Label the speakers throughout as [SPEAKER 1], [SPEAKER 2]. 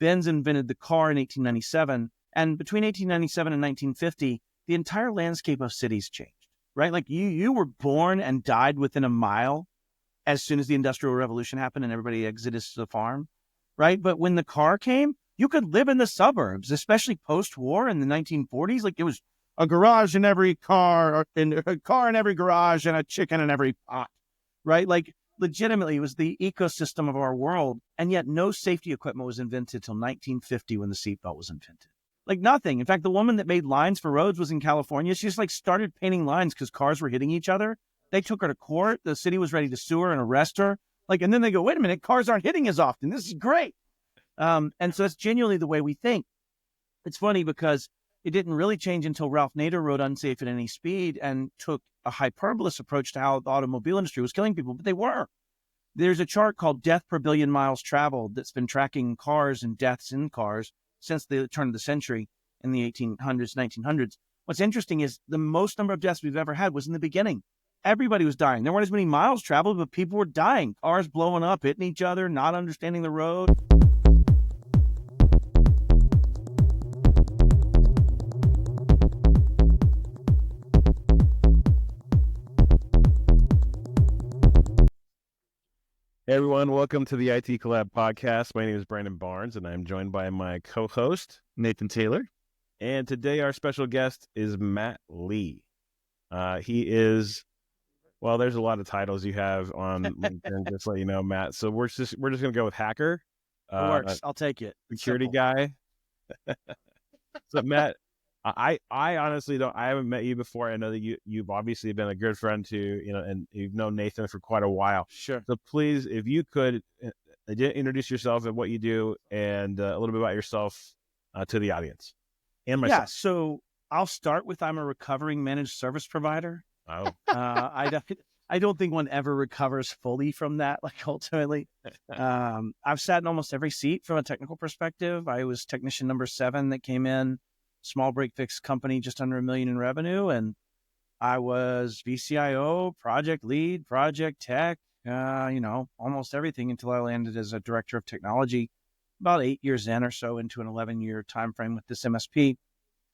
[SPEAKER 1] Benz invented the car in 1897. And between 1897 and 1950, the entire landscape of cities changed, right? Like you were born and died within a mile as soon as the Industrial Revolution happened and everybody exited the farm, right? But when the car came, you could live in the suburbs, especially post-war in the 1940s. Like it was a garage in every car, and a car in every garage, and a chicken in every pot, right? Like legitimately, it was the ecosystem of our world. And yet no safety equipment was invented till 1950 when the seatbelt was invented. Like nothing. In fact, the woman that made lines for roads was in California. She just like started painting lines because cars were hitting each other. They took her to court. The city was ready to sue her and arrest her. Like, and then they go, wait a minute, cars aren't hitting as often. This is great. And so that's genuinely the way we think. It's funny because it didn't really change until Ralph Nader wrote Unsafe at Any Speed and took a hyperbolous approach to how the automobile industry was killing people, but they were. There's a chart called Death per Billion Miles Traveled that's been tracking cars and deaths in cars since the turn of the century in the 1800s, 1900s. What's interesting is the most number of deaths we've ever had was in the beginning. Everybody was dying. There weren't as many miles traveled, but people were dying. Cars blowing up, hitting each other, not understanding the road.
[SPEAKER 2] Hey everyone, welcome to the IT Collab Podcast. My name is Brandon Barnes, and I'm joined by my co-host,
[SPEAKER 3] Nathan Taylor.
[SPEAKER 2] And today our special guest is Matt Lee. He is, well, there's a lot of titles you have on LinkedIn, just to let you know, Matt. So we're just going to go with hacker.
[SPEAKER 1] It works. I'll take it.
[SPEAKER 2] Security guy. So Matt, I honestly I haven't met you before. I know that you've obviously been a good friend to, and you've known Nathan for quite a while.
[SPEAKER 1] Sure.
[SPEAKER 2] So please, if you could introduce yourself and what you do and a little bit about yourself to the audience and myself.
[SPEAKER 1] Yeah. So I'll start with, I'm a recovering managed service provider.
[SPEAKER 2] Oh.
[SPEAKER 1] I don't think one ever recovers fully from that. Like ultimately, I've sat in almost every seat from a technical perspective. I was technician number 7 that came in. Small break fix company, just under $1 million in revenue. And I was VCIO, project lead, project tech, almost everything until I landed as a director of technology about 8 years in or so into an 11-year time frame with this MSP.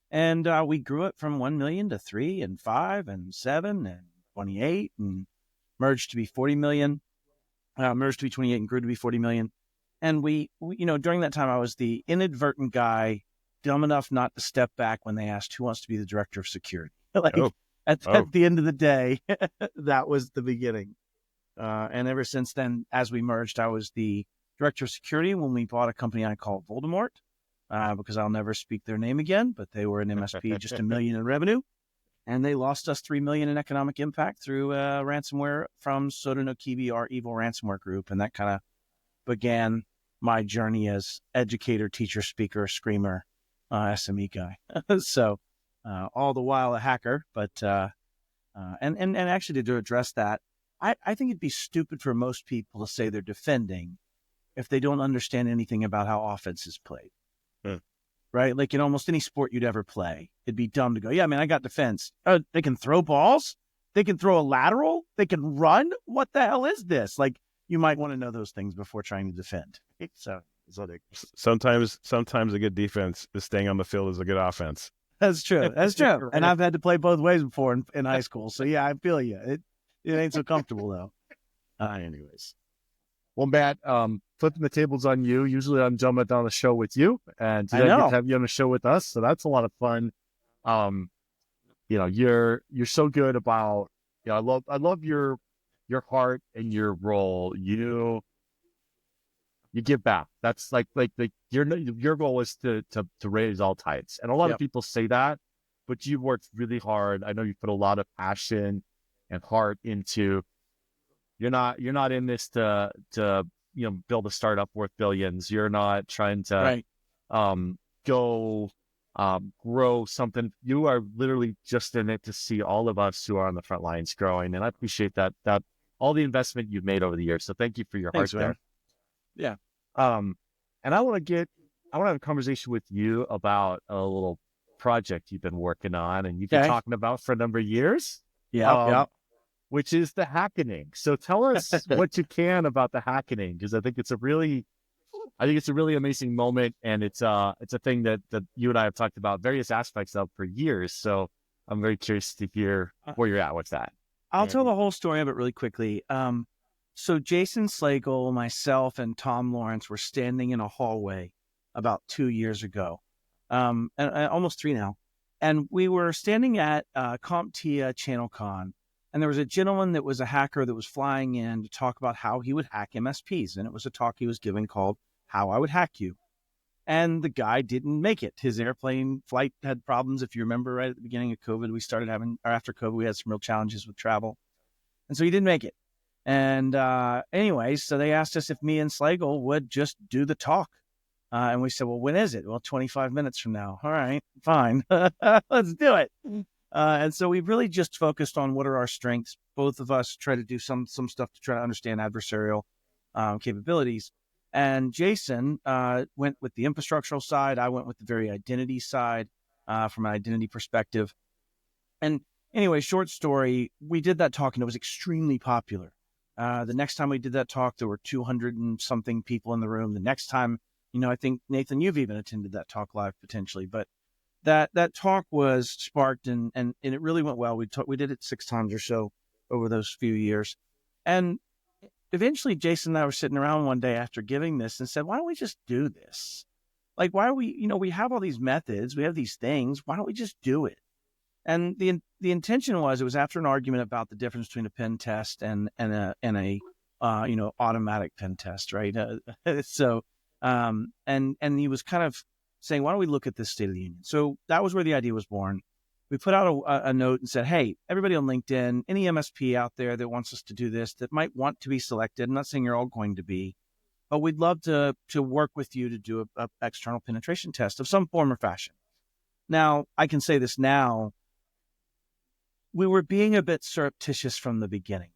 [SPEAKER 1] And we grew it from 1 million to 3 and 5 and 7 and 28 and merged to be 40 million, merged to be 28 and grew to be 40 million. And we during that time, I was the inadvertent guy dumb enough not to step back when they asked who wants to be the director of security. At the end of the day, that was the beginning. And ever since then, as we merged, I was the director of security when we bought a company I call Voldemort, because I'll never speak their name again, but they were an MSP, just $1 million in revenue. And they lost us $3 million in economic impact through ransomware from Soda no Kibi, our evil ransomware group. And that kind of began my journey as educator, teacher, speaker, screamer, SME guy. So all the while a hacker, but and actually to address that, I think it'd be stupid for most people to say they're defending if they don't understand anything about how offense is played. Right? Like in almost any sport you'd ever play, it'd be dumb to go, yeah, man, I got defense. They can throw balls. They can throw a lateral. They can run. What the hell is this? Like, you might want to know those things before trying to defend. So
[SPEAKER 2] sometimes a good defense is staying on the field as a good offense.
[SPEAKER 1] That's true. That's true. And I've had to play both ways before in high school. So yeah, I feel you. It ain't so comfortable though. Anyways.
[SPEAKER 3] Well, Matt, flipping the tables on you. Usually I'm jumping on the show with you, and today I get to have you on the show with us. So that's a lot of fun. You're so good about, I love your heart and your role. You give back. That's like your goal is to raise all tides. And a lot of people say that, but you've worked really hard. I know you put a lot of passion and heart into. You're not in this to build a startup worth billions. You're not trying to go grow something. You are literally just in it to see all of us who are on the front lines growing. And I appreciate that all the investment you've made over the years. So thank you for your heart there.
[SPEAKER 1] Yeah.
[SPEAKER 3] And I want to have a conversation with you about a little project you've been working on and you've been talking about for a number of years. Which is the Hackening. So tell us what you can about the Hackening, because I think it's a really I think it's a really amazing moment, and it's a thing that you and I have talked about various aspects of for years. So I'm very curious to hear where you're at with that.
[SPEAKER 1] I'll tell the whole story of it really quickly. So Jason Slagle, myself, and Tom Lawrence were standing in a hallway about 2 years ago, and almost 3 now. And we were standing at CompTIA ChannelCon, and there was a gentleman that was a hacker that was flying in to talk about how he would hack MSPs. And it was a talk he was giving called How I Would Hack You. And the guy didn't make it. His airplane flight had problems. If you remember, right at the beginning of COVID, after COVID, we had some real challenges with travel. And so he didn't make it. And anyways, so they asked us if me and Slagle would just do the talk. And we said, well, when is it? Well, 25 minutes from now. All right, fine. Let's do it. And so we really just focused on what are our strengths. Both of us try to do some stuff to try to understand adversarial capabilities. And Jason went with the infrastructural side. I went with the very identity side from an identity perspective. And anyway, short story, we did that talk and it was extremely popular. The next time we did that talk, there were 200 and something people in the room. The next time, I think, Nathan, you've even attended that talk live potentially. But that talk was sparked and it really went well. We did it 6 times or so over those few years. And eventually, Jason and I were sitting around one day after giving this and said, why don't we just do this? Like, why are we, we have all these methods, we have these things, why don't we just do it? And the intention was, it was after an argument about the difference between a pen test and a automatic pen test, right? So he was kind of saying, why don't we look at this State of the Union? So that was where the idea was born. We put out a note and said, hey, everybody on LinkedIn, any MSP out there that wants us to do this, that might want to be selected, I'm not saying you're all going to be, but we'd love to work with you to do a external penetration test of some form or fashion. Now, I can say this now, we were being a bit surreptitious from the beginning.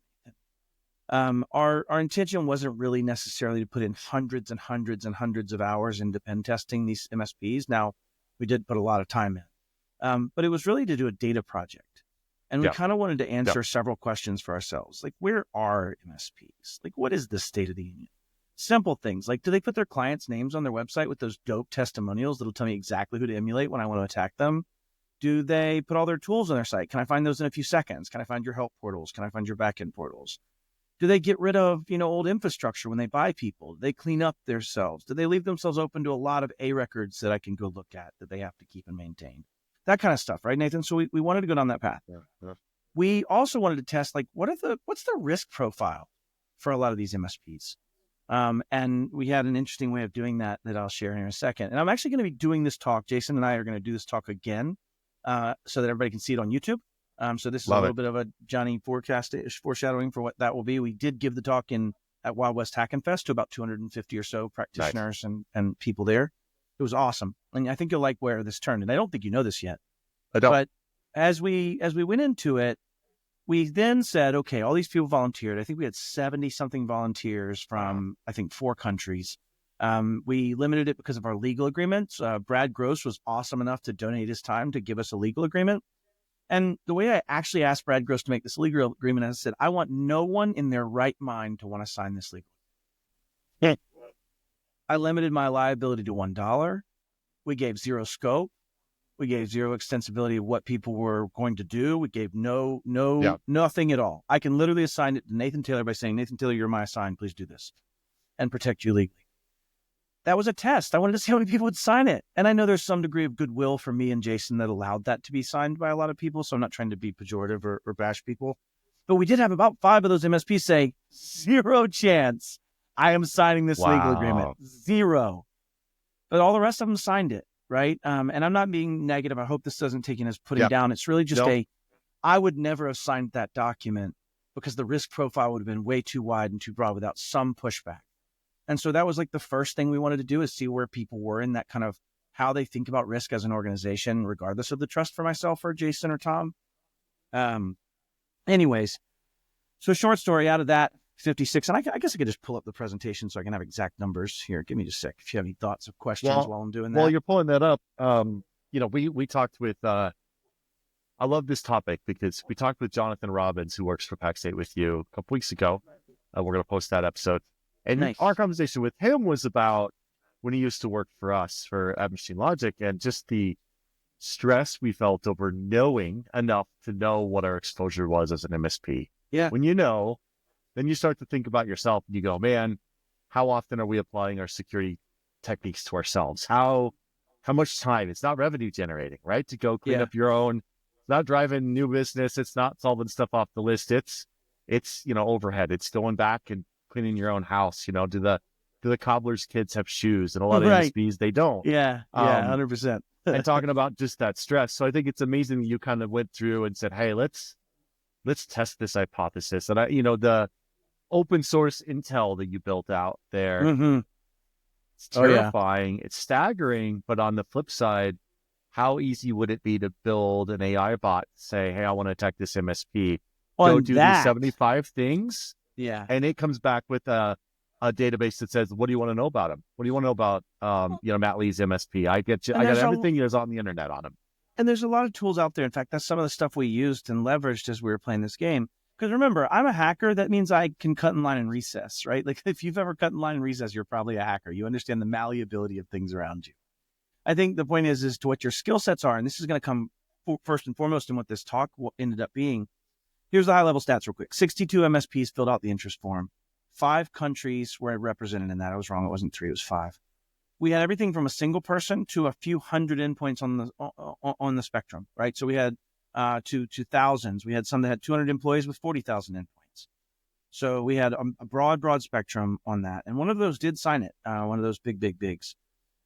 [SPEAKER 1] Our intention wasn't really necessarily to put in hundreds and hundreds and hundreds of hours into pen testing these MSPs. Now, we did put a lot of time in. But it was really to do a data project. And we kind of wanted to answer several questions for ourselves. Like, where are MSPs? Like, what is the state of the union? Simple things. Like, do they put their clients' names on their website with those dope testimonials that'll tell me exactly who to emulate when I want to attack them? Do they put all their tools on their site? Can I find those in a few seconds? Can I find your help portals? Can I find your backend portals? Do they get rid of, old infrastructure when they buy people? Do they clean up themselves? Do they leave themselves open to a lot of A records that I can go look at that they have to keep and maintain? That kind of stuff, right, Nathan? So we wanted to go down that path. Yeah. We also wanted to test, like, what's the risk profile for a lot of these MSPs? And we had an interesting way of doing that I'll share here in a second. And I'm actually going to be doing this talk. Jason and I are going to do this talk again so that everybody can see it on YouTube. So this is a little bit of a Johnny foreshadowing for what that will be. We did give the talk at Wild West Hacking Fest to about 250 or so practitioners and people there. It was awesome. And I think you'll like where this turned. And I don't think you know this yet.
[SPEAKER 3] I don't.
[SPEAKER 1] But as we went into it, we then said, okay, all these people volunteered. I think we had 70 something volunteers from, I think, 4 countries. We limited it because of our legal agreements. Brad Gross was awesome enough to donate his time to give us a legal agreement. And the way I actually asked Brad Gross to make this legal agreement, I said, I want no one in their right mind to want to sign this legal. I limited my liability to $1. We gave 0 scope. We gave 0 extensibility of what people were going to do. We gave nothing at all. I can literally assign it to Nathan Taylor by saying, Nathan Taylor, you're my assigned. Please do this and protect you legally. That was a test. I wanted to see how many people would sign it. And I know there's some degree of goodwill for me and Jason that allowed that to be signed by a lot of people. So I'm not trying to be pejorative or bash people. But we did have about 5 of those MSPs say, 0 chance I am signing this legal agreement. 0. But all the rest of them signed it, right? And I'm not being negative. I hope this doesn't take it as putting down. It's really just I would never have signed that document because the risk profile would have been way too wide and too broad without some pushback. And so that was like the first thing we wanted to do, is see where people were in that kind of how they think about risk as an organization, regardless of the trust for myself or Jason or Tom. Anyways, so short story out of that, 56. And I guess I could just pull up the presentation so I can have exact numbers here. Give me just a sec if you have any thoughts or questions while I'm doing that.
[SPEAKER 3] While you're pulling that up, we talked with, I love this topic because we talked with Jonathan Robbins, who works for PackState with you a couple weeks ago. We're going to post that episode. And our conversation with him was about when he used to work for us at Machine Logic, and just the stress we felt over knowing enough to know what our exposure was as an MSP.
[SPEAKER 1] Yeah.
[SPEAKER 3] When you know, then you start to think about yourself and you go, man, how often are we applying our security techniques to ourselves? How much time? It's not revenue generating, right? To go clean up your own, it's not driving new business. It's not solving stuff off the list. It's, overhead. It's going back and cleaning your own house. Do the cobbler's kids have shoes? And a lot of MSPs, they don't.
[SPEAKER 1] Yeah. 100%.
[SPEAKER 3] And talking about just that stress. So I think it's amazing that you kind of went through and said, hey, let's test this hypothesis. And the open source intel that you built out there, it's terrifying. It's staggering. But on the flip side, how easy would it be to build an AI bot, say, hey, I want to attack this MSP, go do these 75 things.
[SPEAKER 1] Yeah.
[SPEAKER 3] And it comes back with a database that says, what do you want to know about him? What do you want to know about, Matt Lee's MSP? I got everything that's on the internet on him.
[SPEAKER 1] And there's a lot of tools out there. In fact, that's some of the stuff we used and leveraged as we were playing this game. Because remember, I'm a hacker. That means I can cut in line and recess, right? Like if you've ever cut in line and recess, you're probably a hacker. You understand the malleability of things around you. I think the point is to what your skill sets are. And this is going to come first and foremost in what this talk ended up being. Here's the high level stats real quick. 62 MSPs filled out the interest form. 5 countries were represented in that. I was wrong. It wasn't 3, it was 5. We had everything from a single person to a few hundred endpoints on the spectrum, right? So we had to thousands. We had some that had 200 employees with 40,000 endpoints. So we had a broad spectrum on that. And one of those did sign it, one of those bigs.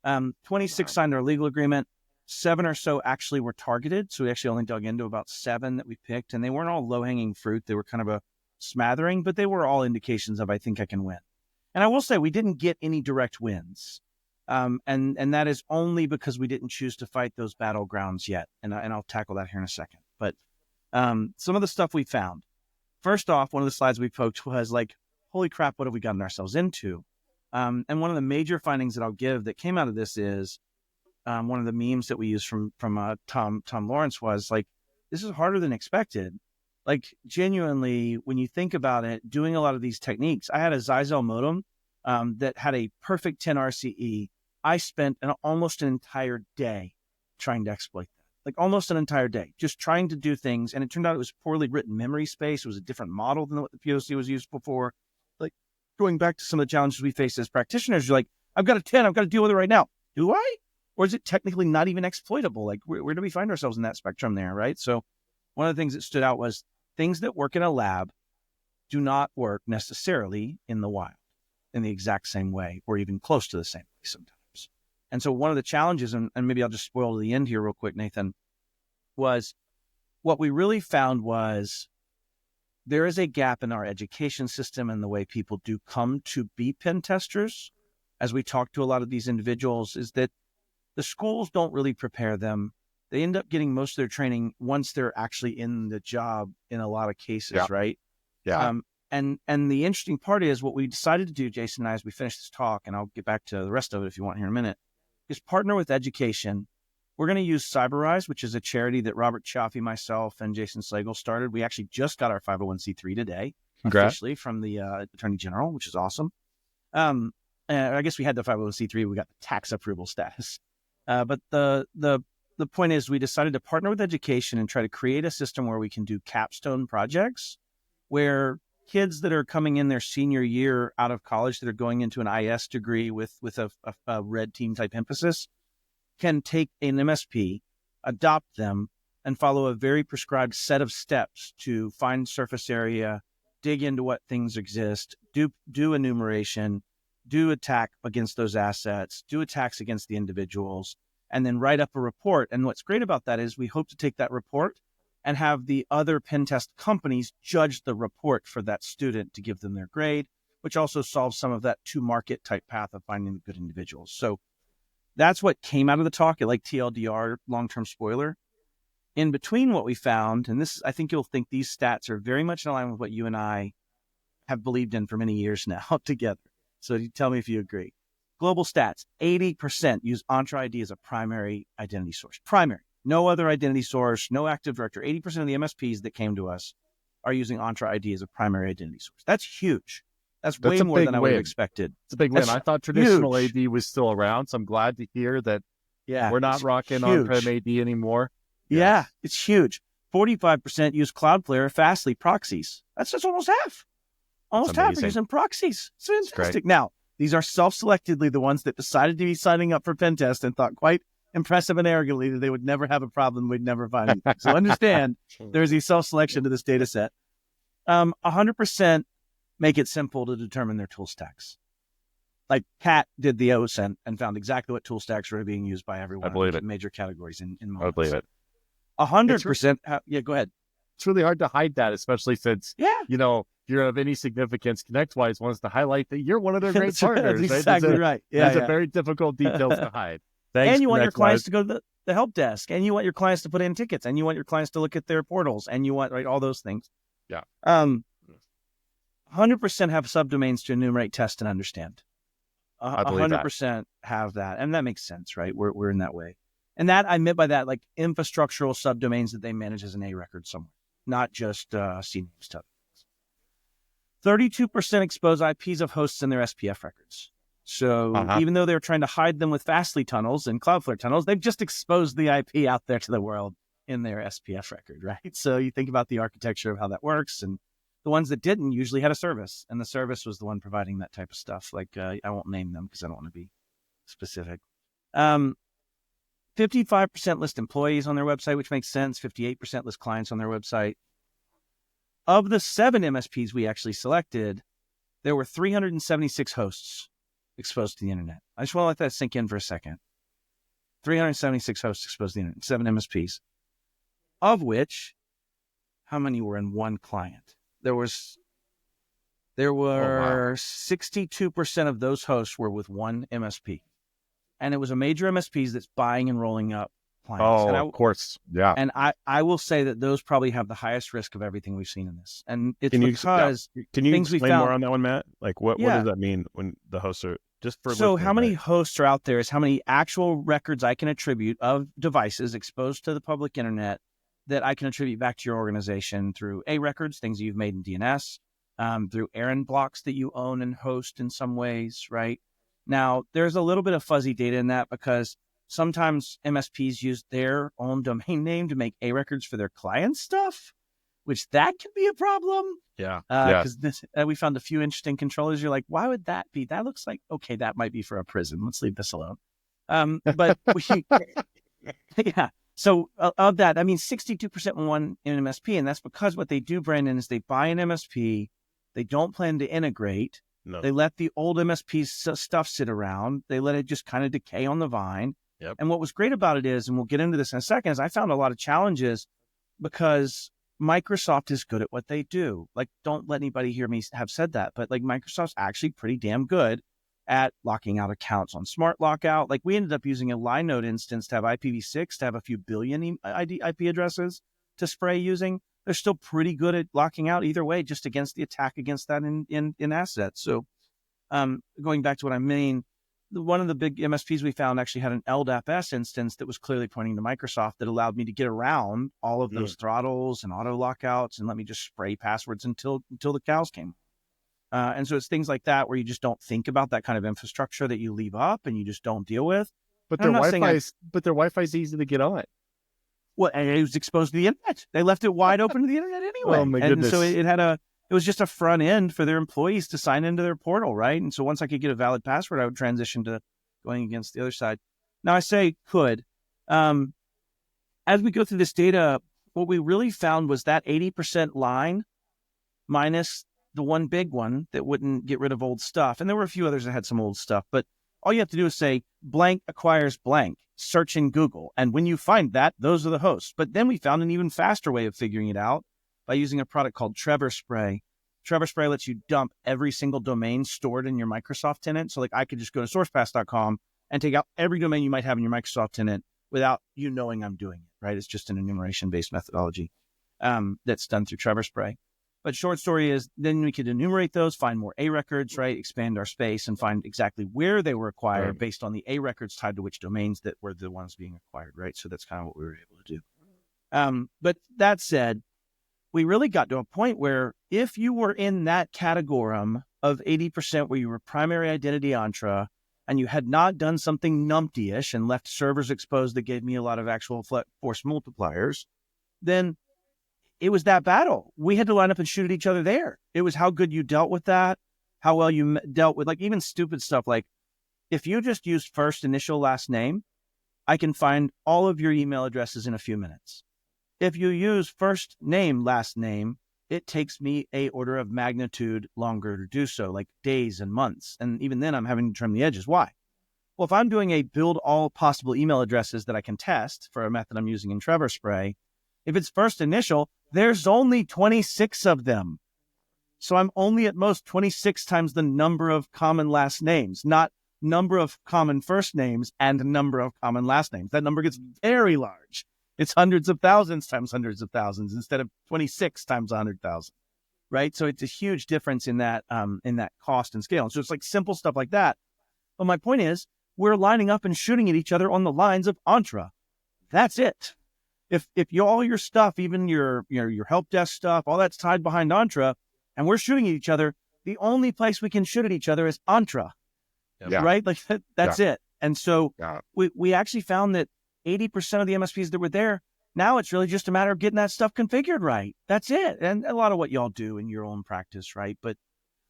[SPEAKER 1] 26 signed our legal agreement. 7 or so actually were targeted. So we actually only dug into about 7 that we picked. And they weren't all low-hanging fruit. They were kind of a smattering, but they were all indications of, I think I can win. And I will say we didn't get any direct wins. And that is only because we didn't choose to fight those battlegrounds yet. And I'll tackle that here in a second. But some of the stuff we found. First off, one of the slides we poked was like, holy crap, what have we gotten ourselves into? And one of the major findings that I'll give that came out of this is one of the memes that we used from Tom Lawrence was like, this is harder than expected. Like genuinely, when you think about it, doing a lot of these techniques, I had a Zyzel modem that had a perfect 10 RCE. I spent almost an entire day trying to exploit that, like almost an entire day, just trying to do things. And it turned out it was poorly written memory space. It was a different model than what the POC was used before. Like going back to some of the challenges we face as practitioners, you're like, I've got a 10, I've got to deal with it right now. Do I? Or is it technically not even exploitable? Like where do we find ourselves in that spectrum there, right? So one of the things that stood out was things that work in a lab do not work necessarily in the wild in the exact same way or even close to the same way sometimes. And so one of the challenges, and maybe I'll just spoil the end here real quick, Nathan, was what we really found was there is a gap in our education system and the way people do come to be pen testers. As we talk to a lot of these individuals, is that the schools don't really prepare them. They end up getting most of their training once they're actually in the job in a lot of cases, right?
[SPEAKER 3] Yeah.
[SPEAKER 1] And the interesting part is what we decided to do, Jason and I, as we finish this talk, and I'll get back to the rest of it if you want here in a minute, is partner with education. We're going to use CyberRise, which is a charity that Robert Chaffee, myself, and Jason Slagle started. We actually just got our 501c3 today, officially from the Attorney General, which is awesome. I guess we had the 501c3, we got the tax approval status. But the point is we decided to partner with education and try to create a system where we can do capstone projects where kids that are coming in their senior year out of college that are going into an IS degree with a red team type emphasis can take an MSP, adopt them, and follow a very prescribed set of steps to find surface area, dig into what things exist, do enumeration, do attack against those assets, do attacks against the individuals, and then write up a report. And what's great about that is we hope to take that report and have the other pen test companies judge the report for that student to give them their grade, which also solves some of that to market type path of finding the good individuals. So that's what came out of the talk. Like TLDR, long-term spoiler. In between what we found, and this, I think you'll think these stats are very much in line with what you and I have believed in for many years now together. So you tell me if you agree. Global stats, 80% use Entra ID as a primary identity source. Primary. No other identity source, no Active Directory. 80% of the MSPs that came to us are using Entra ID as a primary identity source. That's huge. That's way
[SPEAKER 3] a
[SPEAKER 1] more
[SPEAKER 3] big
[SPEAKER 1] than I would have
[SPEAKER 3] win.
[SPEAKER 1] expected.
[SPEAKER 3] It's a big win.
[SPEAKER 1] That's
[SPEAKER 3] I thought traditional
[SPEAKER 1] huge.
[SPEAKER 3] AD was still around, so I'm glad to hear that we're not
[SPEAKER 1] it's
[SPEAKER 3] rocking
[SPEAKER 1] huge.
[SPEAKER 3] on-prem AD anymore.
[SPEAKER 1] Yeah, it's huge. 45% use Cloudflare, Fastly, proxies. That's just almost half. Almost half are using proxies. It's fantastic. Now, these are self-selectedly the ones that decided to be signing up for pen test and thought quite impressive and arrogantly that they would never have a problem, we'd never find anything. So understand there's a self-selection to this data set. 100% make it simple to determine their tool stacks. Like Kat did the OSINT and found exactly what tool stacks were being used by everyone.
[SPEAKER 3] I believe it.
[SPEAKER 1] Major categories in
[SPEAKER 3] I believe it.
[SPEAKER 1] 100%. Yeah, go ahead.
[SPEAKER 3] It's really hard to hide that, especially since, you know, if you're of any significance, ConnectWise wants to highlight that you're one of their great partners.
[SPEAKER 1] That's exactly right. Yeah,
[SPEAKER 3] Those are very difficult details to hide.
[SPEAKER 2] Thanks,
[SPEAKER 1] and you want your clients to go to the help desk, and you want your clients to put in tickets, and you want your clients to look at their portals, and you want all those things.
[SPEAKER 3] Yeah.
[SPEAKER 1] 100% have subdomains to enumerate, test, and understand. 100% have that, and that makes sense, right? We're in that way, and that I meant by that like infrastructural subdomains that they manage as an A record somewhere, not just CNAME stuff. 32% expose IPs of hosts in their SPF records. So even though they're trying to hide them with Fastly tunnels and Cloudflare tunnels, they've just exposed the IP out there to the world in their SPF record, right? So you think about the architecture of how that works, and the ones that didn't usually had a service, and the service was the one providing that type of stuff. Like I won't name them because I don't want to be specific. 55% list employees on their website, which makes sense. 58% list clients on their website. Of the 7 MSPs we actually selected, there were 376 hosts exposed to the internet. I just want to let that sink in for a second. 376 hosts exposed to the internet, 7 MSPs. Of which, how many were in one client? There were 62% of those hosts were with one MSP. And it was a major MSPs that's buying and rolling up clients.
[SPEAKER 3] Of course. Yeah.
[SPEAKER 1] And I will say that those probably have the highest risk of everything we've seen in this. And it's
[SPEAKER 2] can you explain more on that one, Matt? Like what does that mean when the hosts are just for
[SPEAKER 1] how many hosts are out there is how many actual records I can attribute of devices exposed to the public internet that I can attribute back to your organization through A records, things you've made in DNS, through errand blocks that you own and host in some ways, right? Now, there's a little bit of fuzzy data in that because sometimes MSPs use their own domain name to make A records for their client stuff, which that could be a problem.
[SPEAKER 3] Yeah.
[SPEAKER 1] Because we found a few interesting controllers. You're like, why would that be? That looks like, okay, that might be for a prison. Let's leave this alone. But yeah. So of that, I mean, 62% won in an MSP, and that's because what they do, Brandon, is they buy an MSP. They don't plan to integrate.
[SPEAKER 2] No.
[SPEAKER 1] They let the old MSP stuff sit around. They let it just kind of decay on the vine.
[SPEAKER 2] Yep.
[SPEAKER 1] And what was great about it is, and we'll get into this in a second, is I found a lot of challenges because Microsoft is good at what they do. Like, don't let anybody hear me have said that, but like Microsoft's actually pretty damn good at locking out accounts on Smart Lockout. Like we ended up using a Linode instance to have IPv6 to have a few billion IP addresses to spray using. They're still pretty good at locking out either way, just against the attack against that in assets. So going back to what I mean, one of the big MSPs we found actually had an LDAP-S instance that was clearly pointing to Microsoft that allowed me to get around all of those throttles and auto lockouts and let me just spray passwords until the cows came. And so it's things like that where you just don't think about that kind of infrastructure that you leave up and you just don't deal with.
[SPEAKER 3] But their Wi-Fi's easy to get on.
[SPEAKER 1] Well, and it was exposed to the internet. They left it wide open to the internet anyway.
[SPEAKER 3] Oh my goodness.
[SPEAKER 1] And so it was just a front end for their employees to sign into their portal, right? And so once I could get a valid password, I would transition to going against the other side. Now I say could. As we go through this data, what we really found was that 80% line minus the one big one that wouldn't get rid of old stuff. And there were a few others that had some old stuff, but all you have to do is say blank acquires blank, search in Google. And when you find that, those are the hosts. But then we found an even faster way of figuring it out by using a product called Trevor Spray. Trevor Spray lets you dump every single domain stored in your Microsoft tenant. So like I could just go to sourcepass.com and take out every domain you might have in your Microsoft tenant without you knowing I'm doing it, right? It's just an enumeration-based methodology that's done through Trevor Spray. But short story is then we could enumerate those, find more A records, right? Expand our space and find exactly where they were acquired based on the A records tied to which domains that were the ones being acquired, right? So that's kind of what we were able to do. But that said, we really got to a point where if you were in that category of 80% where you were primary identity Entra and you had not done something numpty-ish and left servers exposed that gave me a lot of actual force multipliers, then it was that battle. We had to line up and shoot at each other there. It was how good you dealt with that, how well you dealt with like even stupid stuff like if you just use first initial last name, I can find all of your email addresses in a few minutes. If you use first name, last name, it takes me a order of magnitude longer to do so, like days and months. And even then I'm having to trim the edges. Why? Well, if I'm doing a build all possible email addresses that I can test for a method I'm using in Trevor Spray, if it's first initial, there's only 26 of them. So I'm only at most 26 times the number of common last names, not number of common first names and number of common last names. That number gets very large. It's hundreds of thousands times hundreds of thousands instead of 26 times 100,000, right? So it's a huge difference in that cost and scale. And so it's like simple stuff like that. But my point is, we're lining up and shooting at each other on the lines of Entra. That's it. If all your stuff, even your help desk stuff, all that's tied behind Entra, and we're shooting at each other, the only place we can shoot at each other is Entra, right? Like that's it. And so we actually found that 80% of the MSPs that were there, now it's really just a matter of getting that stuff configured right. That's it. And a lot of what y'all do in your own practice, right? But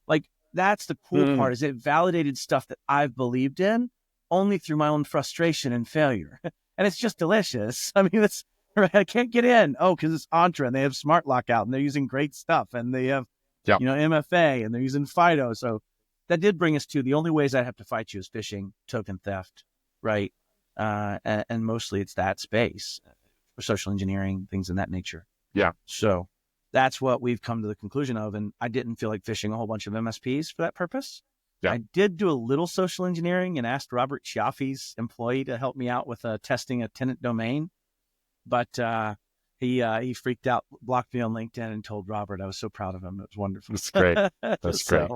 [SPEAKER 1] like, that's the cool part is it validated stuff that I've believed in only through my own frustration and failure. And it's just delicious. I mean, that's right. I can't get in. Oh, because it's Entra and they have Smart Lockout and they're using great stuff and they have, MFA and they're using FIDO. So that did bring us to the only ways I'd have to fight you is phishing, token theft, right? And mostly it's that space for social engineering, things in that nature.
[SPEAKER 3] Yeah.
[SPEAKER 1] So that's what we've come to the conclusion of. And I didn't feel like phishing a whole bunch of MSPs for that purpose. Yeah. I did do a little social engineering and asked Robert Chiaffi's employee to help me out with testing a tenant domain. But he freaked out, blocked me on LinkedIn and told Robert I was so proud of him. It was wonderful.
[SPEAKER 3] That's great. That's great.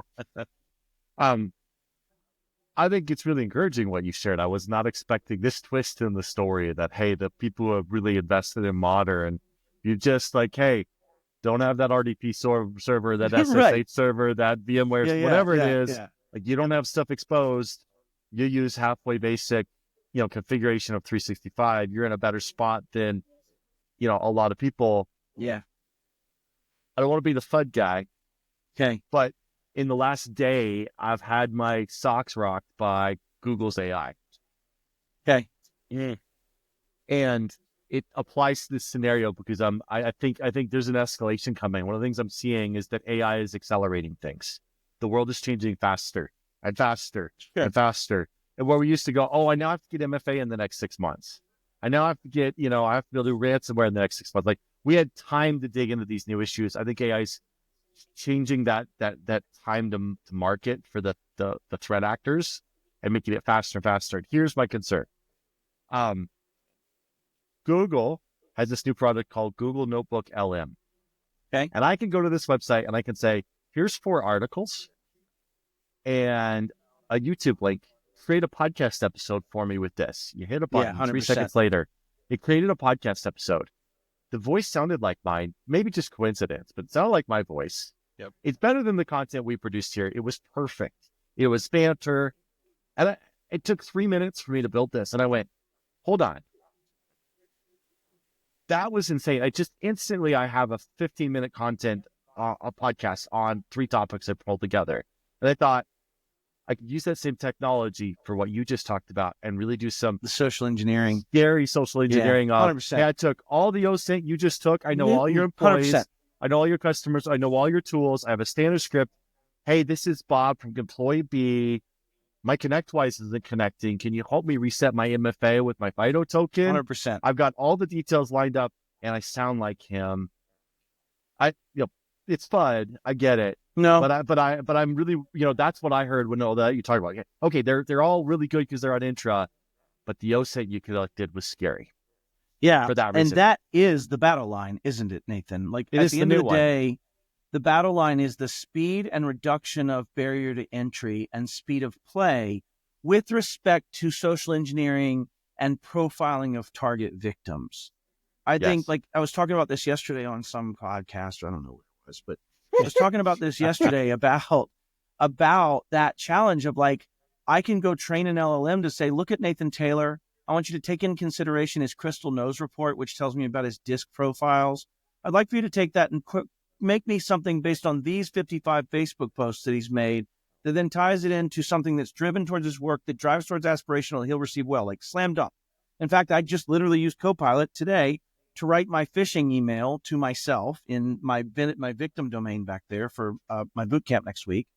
[SPEAKER 3] I think it's really encouraging what you shared. I was not expecting this twist in the story that, hey, the people who have really invested in modern, you just like, hey, don't have that RDP server, that SSH server, that VMware, whatever it is. Like you don't have stuff exposed. You use halfway basic, configuration of 365. You're in a better spot than, a lot of people.
[SPEAKER 1] Yeah.
[SPEAKER 3] I don't want to be the FUD guy.
[SPEAKER 1] Okay.
[SPEAKER 3] But in the last day, I've had my socks rocked by Google's AI.
[SPEAKER 1] Okay.
[SPEAKER 3] And it applies to this scenario because I think there's an escalation coming. One of the things I'm seeing is that AI is accelerating things. The world is changing faster and faster and faster. And where we used to go, I now have to get MFA in the next 6 months. I now have to get, I have to be able to do ransomware in the next 6 months. Like we had time to dig into these new issues. I think AI is changing that time to market for the threat actors and making it faster and faster. And here's my concern. Google has this new product called Google Notebook LM.
[SPEAKER 1] Okay.
[SPEAKER 3] And I can go to this website and I can say, here's 4 articles and a YouTube link. Create a podcast episode for me with this. You hit a button, 3 seconds later, it created a podcast episode. The voice sounded like mine, maybe just coincidence, but it sounded like my voice.
[SPEAKER 2] Yep.
[SPEAKER 3] It's better than the content we produced here. It was perfect. It was banter. And it took 3 minutes for me to build this. And I went, hold on. That was insane. I have a 15-minute content, a podcast on 3 topics I pulled together. And I thought, I could use that same technology for what you just talked about and really do some
[SPEAKER 1] the social engineering,
[SPEAKER 3] scary social engineering.
[SPEAKER 1] 100%.
[SPEAKER 3] Hey, I took all the OSINT you just took. I know all your employees.
[SPEAKER 1] 100%.
[SPEAKER 3] I know all your customers. I know all your tools. I have a standard script. Hey, this is Bob from employee B. My ConnectWise isn't connecting. Can you help me reset my MFA with my FIDO token?
[SPEAKER 1] 100%.
[SPEAKER 3] I've got all the details lined up and I sound like him. It's fun. I get it.
[SPEAKER 1] No,
[SPEAKER 3] but I'm really, that's what I heard when all that you talk about. Okay, they're all really good because they're on Intra, but the OSINT you collected was scary.
[SPEAKER 1] Yeah,
[SPEAKER 3] for that reason.
[SPEAKER 1] And that is the battle line, isn't it, Nathan? Like
[SPEAKER 3] it
[SPEAKER 1] at
[SPEAKER 3] is
[SPEAKER 1] the end of the day, the battle line is the speed and reduction of barrier to entry and speed of play with respect to social engineering and profiling of target victims. I think
[SPEAKER 3] Yes.
[SPEAKER 1] like I was talking about this yesterday on some podcast. I don't know what it was, but I was talking about this yesterday about that challenge of like, I can go train an LLM to say, look at Nathan Taylor. I want you to take in consideration his crystal nose report, which tells me about his disk profiles. I'd like for you to take that and make me something based on these 55 Facebook posts that he's made that then ties it into something that's driven towards his work, that drives towards aspirational, he'll receive well, like slam dunk. In fact, I just literally used Copilot today to write my phishing email to myself in my victim domain back there for my boot camp next week.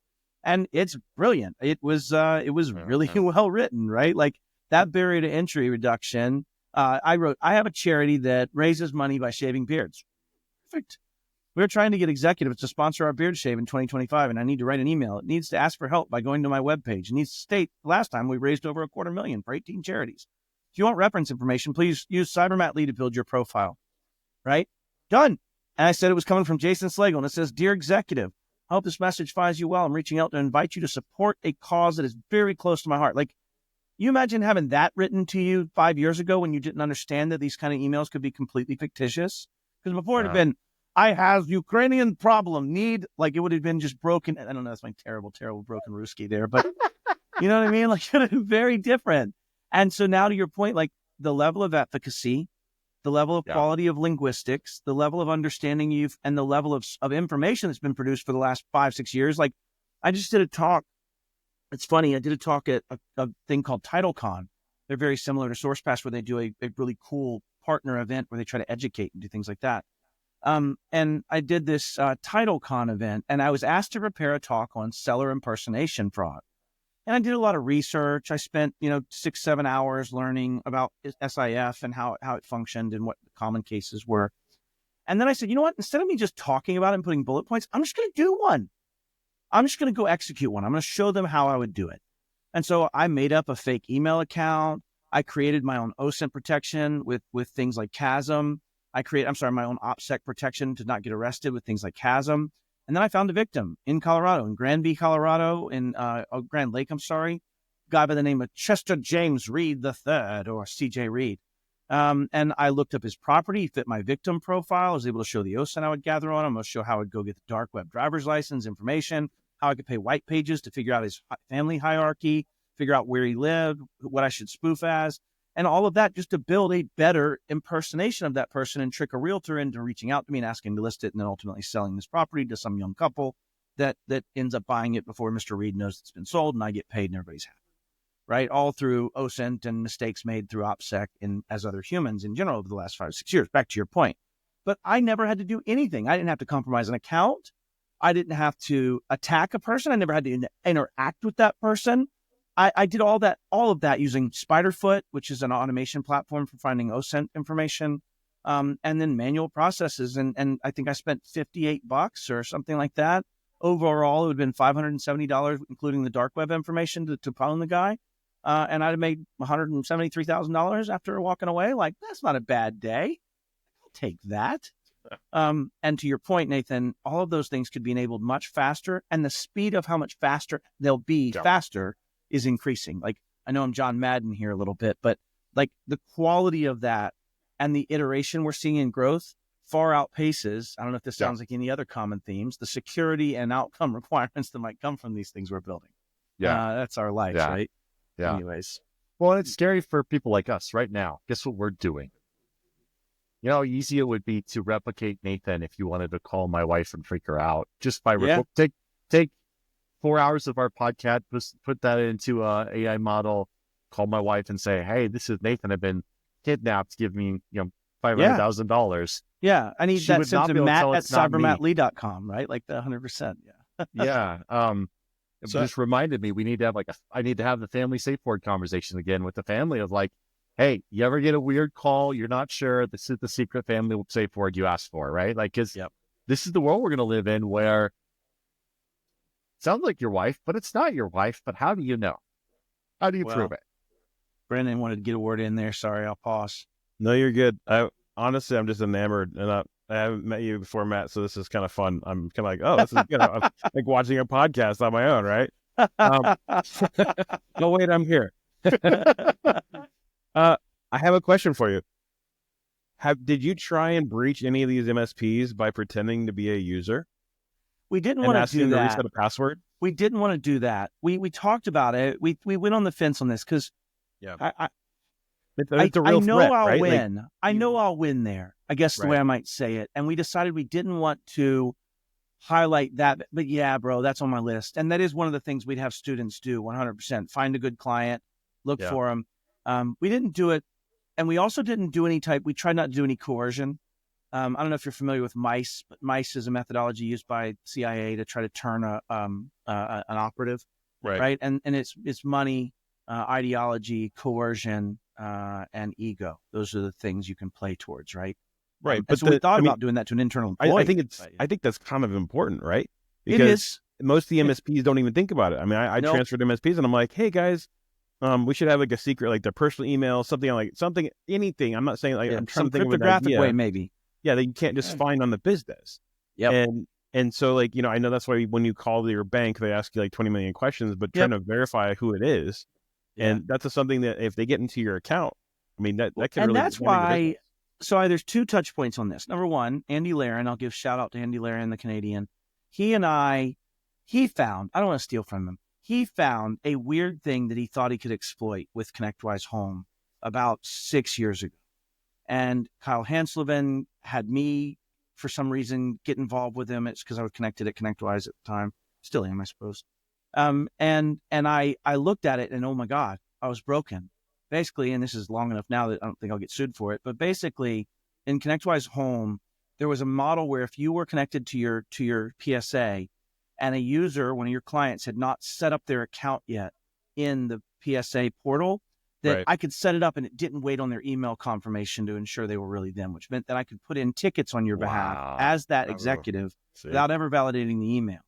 [SPEAKER 1] And it's brilliant. It was really well written, right? Like that barrier to entry reduction. I have a charity that raises money by shaving beards. Perfect. We're trying to get executives to sponsor our beard shave in 2025, and I need to write an email. It needs to ask for help by going to my webpage. It needs to state, last time we raised over $250,000 for 18 charities. If you want reference information, please use CyberMattLee to build your profile, right? Done. And I said it was coming from Jason Slagle, and it says, Dear Executive, I hope this message finds you well. I'm reaching out to invite you to support a cause that is very close to my heart. Like, you imagine having that written to you 5 years ago when you didn't understand that these kind of emails could be completely fictitious? Because before it had been, I have Ukrainian problem, need, like it would have been just broken. I don't know, that's my terrible, terrible broken Ruski there, but you know what I mean? Like it would have been very different. And so now to your point, like the level of efficacy, the level of quality of linguistics, the level of understanding you've, and the level of information that's been produced for the last 5-6 years. Like I just did a talk. It's funny. I did a talk at a thing called ChannelCon. They're very similar to SourcePass, where they do a really cool partner event where they try to educate and do things like that. And I did this ChannelCon event, and I was asked to prepare a talk on seller impersonation fraud. And I did a lot of research. I spent, 6-7 hours learning about SIF and how it functioned and what the common cases were. And then I said, you know what? Instead of me just talking about it and putting bullet points, I'm just going to do one. I'm just going to go execute one. I'm going to show them how I would do it. And so I made up a fake email account. I created my own OSINT protection with things like Chasm. My own OPSEC protection to not get arrested with things like Chasm. And then I found a victim in Colorado, in Grand Lake, a guy by the name of Chester James Reed III, or CJ Reed. And I looked up his property, fit my victim profile. I was able to show the OSINT I would gather on him. I was show how I would go get the dark web driver's license information, how I could pay white pages to figure out his family hierarchy, figure out where he lived, what I should spoof as. And all of that just to build a better impersonation of that person and trick a realtor into reaching out to me and asking to list it and then ultimately selling this property to some young couple that ends up buying it before Mr. Reed knows it's been sold and I get paid and everybody's happy, right? All through OSINT and mistakes made through OPSEC and as other humans in general over the last 5 or 6 years, back to your point. But I never had to do anything. I didn't have to compromise an account. I didn't have to attack a person. I never had to interact with that person. I did all of that using Spiderfoot, which is an automation platform for finding OSINT information, and then manual processes. And I think I spent $58 or something like that. Overall, it would have been $570, including the dark web information to phone the guy. And I'd have made $173,000 after walking away. Like, that's not a bad day. I'll take that. And to your point, Nathan, all of those things could be enabled much faster. And the speed of how much faster they'll be faster is increasing. Like, I know I'm John Madden here a little bit, but like the quality of that and the iteration we're seeing in growth far outpaces, I don't know if this sounds like any other common themes, the security and outcome requirements that might come from these things we're building. That's our life, right?
[SPEAKER 3] Yeah.
[SPEAKER 1] Anyways.
[SPEAKER 3] Well, it's scary for people like us right now. Guess what we're doing? You know how easy it would be to replicate Nathan if you wanted to call my wife and freak her out just by take 4 hours of our podcast, put that into a AI model, call my wife and say, hey, this is Nathan. I've been kidnapped. Give me, $500,000.
[SPEAKER 1] Yeah. I need that sent to matt@cybermattlee.com, right? Like the 100%.
[SPEAKER 3] Yeah. It just reminded me, I need to have the family safe word conversation again with the family of like, hey, you ever get a weird call? You're not sure. This is the secret family safe word you asked for, right? Like, because this is the world we're going to live in where sounds like your wife, but it's not your wife. But how do you know? How do you prove it?
[SPEAKER 1] Brandon wanted to get a word in there. Sorry, I'll pause.
[SPEAKER 2] No, you're good. Honestly, I'm just enamored, and I haven't met you before, Matt, so this is kind of fun. I'm kind of like, oh, this is good. I'm like watching a podcast on my own, right? No, wait, I'm here. I have a question for you. Did you try and breach any of these MSPs by pretending to be a user
[SPEAKER 1] We didn't
[SPEAKER 2] and
[SPEAKER 1] want to
[SPEAKER 2] asking
[SPEAKER 1] do
[SPEAKER 2] them to
[SPEAKER 1] that.
[SPEAKER 2] reset a password?
[SPEAKER 1] We didn't want to do that. We talked about it. We went on the fence on this because
[SPEAKER 2] It's a real
[SPEAKER 1] I know
[SPEAKER 2] threat,
[SPEAKER 1] I'll
[SPEAKER 2] right?
[SPEAKER 1] win. I know I'll win there, I guess the way
[SPEAKER 2] Right.
[SPEAKER 1] I might say it. And we decided we didn't want to highlight that. But yeah, bro, that's on my list. And that is one of the things we'd have students do 100%. Find a good client, look for them. We didn't do it. And we also didn't do we tried not to do any coercion. I don't know if you're familiar with MICE, but MICE is a methodology used by CIA to try to turn an operative, right? And it's money, ideology, coercion, and ego. Those are the things you can play towards, right?
[SPEAKER 2] Right.
[SPEAKER 1] But so we thought about doing that to an internal employee.
[SPEAKER 2] I think that's kind of important, right?
[SPEAKER 1] It is.
[SPEAKER 2] Most of the MSPs don't even think about it. I mean, I transferred to MSPs and I'm like, hey guys, we should have like a secret, like their personal email, anything. I'm not saying like I'm trying
[SPEAKER 1] some
[SPEAKER 2] to think of an
[SPEAKER 1] cryptographic
[SPEAKER 2] idea.
[SPEAKER 1] way, maybe.
[SPEAKER 2] Yeah, that you can't just find on the business.
[SPEAKER 1] Yep.
[SPEAKER 2] And so like, I know that's why when you call your bank, they ask you like 20 million questions, but trying to verify who it is. Yeah. And that's something that if they get into your account, I mean, that can really.
[SPEAKER 1] And that's why, there's 2 touch points on this. Number one, Andy Laren, I'll give shout out to Andy Laren, the Canadian. He found, I don't want to steal from him. He found a weird thing that he thought he could exploit with ConnectWise Home about 6 years ago. And Kyle Hanslevin had me, for some reason, get involved with him. It's because I was connected at ConnectWise at the time. Still am, I suppose. And I looked at it and, oh my God, I was broken. Basically, and this is long enough now that I don't think I'll get sued for it, but basically in ConnectWise Home, there was a model where if you were connected to your PSA and a user, one of your clients, had not set up their account yet in the PSA portal, that I could set it up and it didn't wait on their email confirmation to ensure they were really them, which meant that I could put in tickets on your behalf as that executive without ever validating the email.